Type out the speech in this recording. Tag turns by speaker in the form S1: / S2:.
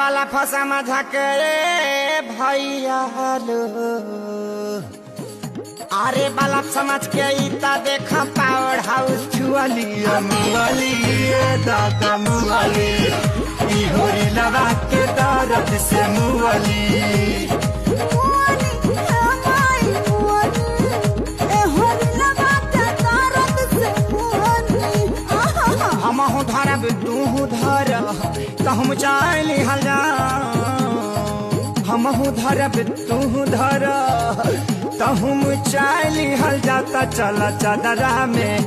S1: वाला फसा मजा के भैया लो अरे बालक समझ के इता देखा पावर हाउस छुअली दादा मुअली होरी लगा के दर्द से मुअली हमहू धरब तू धर तो हम चाली हल हमहू धरब तू धर तो हम चाली हल जाता चला चादरा में